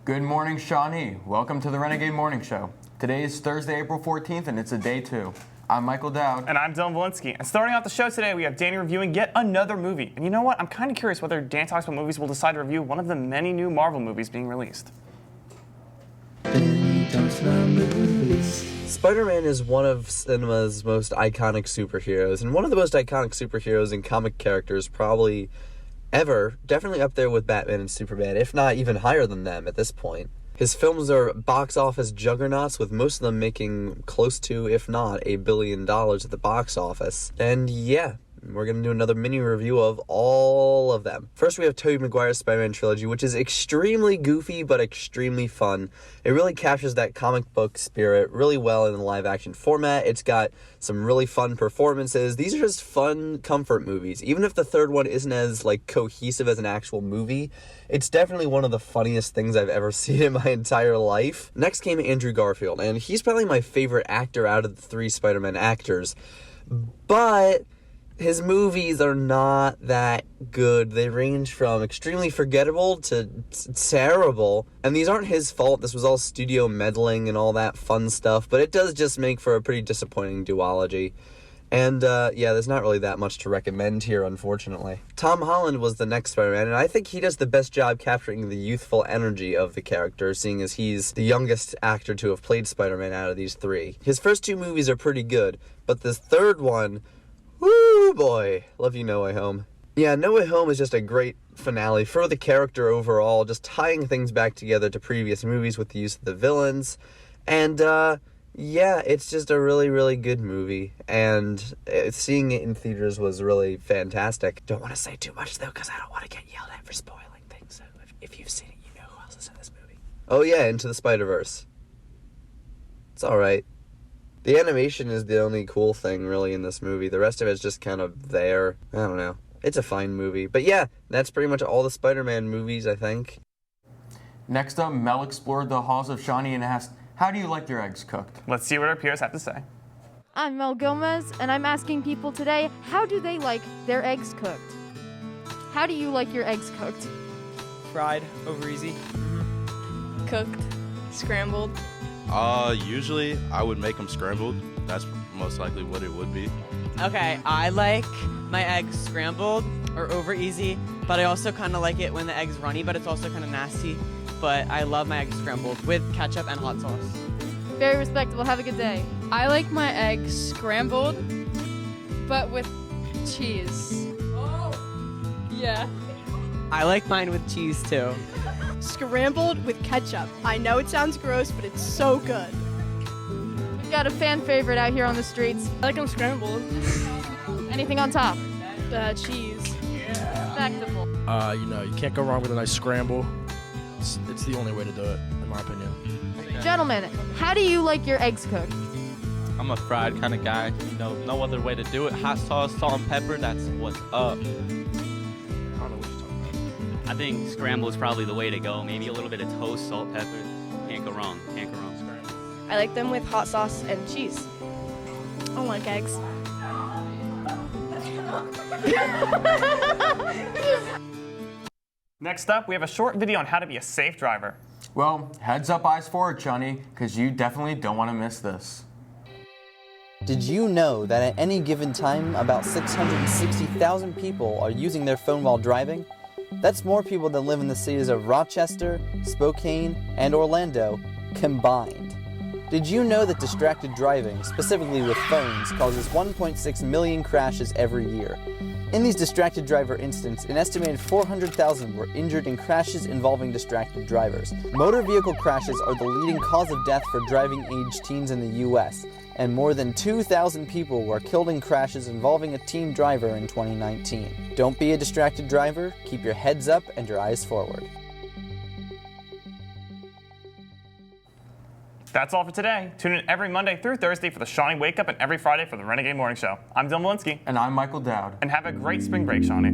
Good morning, Shawnee. Welcome to the Renegade Morning Show. Today is Thursday, April 14th, and it's a day 2. I'm Michael Dowd. And I'm Dylan Volinski. And starting off the show today, we have Danny reviewing yet another movie. And you know what? I'm kind of curious whether Dan Talks About Movies will decide to review one of the many new Marvel movies being released. SpiderMan is one of cinema's most iconic superheroes, and one of the most iconic superheroes and comic characters probably ever, definitely up there with Batman and Superman, if not even higher than them at this point. His films are box office juggernauts, with most of them making close to, if not, $1 billion at the box office. And yeah, we're going to do another mini review of all of them. First, we have Tobey Maguire's Spider-Man trilogy, which is extremely goofy but extremely fun. It really captures that comic book spirit really well in the live-action format. It's got some really fun performances. These are just fun comfort movies. Even if the third one isn't as cohesive as an actual movie, it's definitely one of the funniest things I've ever seen in my entire life. Next came Andrew Garfield, and he's probably my favorite actor out of the 3 Spider-Man actors. But his movies are not that good. They range from extremely forgettable to terrible. And these aren't his fault. This was all studio meddling and all that fun stuff. But it does just make for a pretty disappointing duology. And yeah, there's not really that much to recommend here, unfortunately. Tom Holland was the next Spider-Man, and I think he does the best job capturing the youthful energy of the character, seeing as he's the youngest actor to have played Spider-Man out of these 3. His first 2 movies are pretty good, but this third one, woo boy, love you No Way Home. Yeah, No Way Home is just a great finale for the character overall, just tying things back together to previous movies with the use of the villains. And yeah, it's just a really, really good movie, and seeing it in theaters was really fantastic. Don't want to say too much, though, because I don't want to get yelled at for spoiling things, so if you've seen it, you know who else is in this movie. Oh yeah, Into the Spider-Verse. It's alright. The animation is the only cool thing, really, in this movie. The rest of it's just kind of there. I don't know. It's a fine movie. But yeah, that's pretty much all the Spider-Man movies, I think. Next up, Mel explored the halls of Shawnee and asked, how do you like your eggs cooked? Let's see what our peers have to say. I'm Mel Gomez, and I'm asking people today, how do they like their eggs cooked? How do you like your eggs cooked? Fried, over easy. Cooked, scrambled. Usually I would make them scrambled. That's most likely what it would be. Okay, I like my eggs scrambled or over easy, but I also kind of like it when the egg's runny, but it's also kind of nasty. But I love my eggs scrambled with ketchup and hot sauce. Very respectable. Have a good day. I like my eggs scrambled, but with cheese. Oh! Yeah. I like mine with cheese too. Scrambled with ketchup. I know it sounds gross, but it's so good. We've got a fan favorite out here on the streets. I like them scrambled. Anything on top? Cheese. Respectable. You can't go wrong with a nice scramble. It's the only way to do it, in my opinion. Gentlemen, how do you like your eggs cooked? I'm a fried kind of guy. No other way to do it. Hot sauce, salt and pepper, that's what's up. I don't know what you're talking about. I think scramble is probably the way to go. Maybe a little bit of toast, salt, pepper. Can't go wrong. Can't go wrong. I like them with hot sauce and cheese. I don't like eggs. Next up, we have a short video on how to be a safe driver. Well, heads up, eyes forward, Shawnee, because you definitely don't want to miss this. Did you know that at any given time, about 660,000 people are using their phone while driving? That's more people than live in the cities of Rochester, Spokane, and Orlando combined. Did you know that distracted driving, specifically with phones, causes 1.6 million crashes every year? In these distracted driver incidents, an estimated 400,000 were injured in crashes involving distracted drivers. Motor vehicle crashes are the leading cause of death for driving-age teens in the U.S., and more than 2,000 people were killed in crashes involving a teen driver in 2019. Don't be a distracted driver, keep your heads up and your eyes forward. That's all for today. Tune in every Monday through Thursday for the Shawnee Wake Up and every Friday for the Renegade Morning Show. I'm Dylan Volinski. And I'm Michael Dowd. And have a great spring break, Shawnee.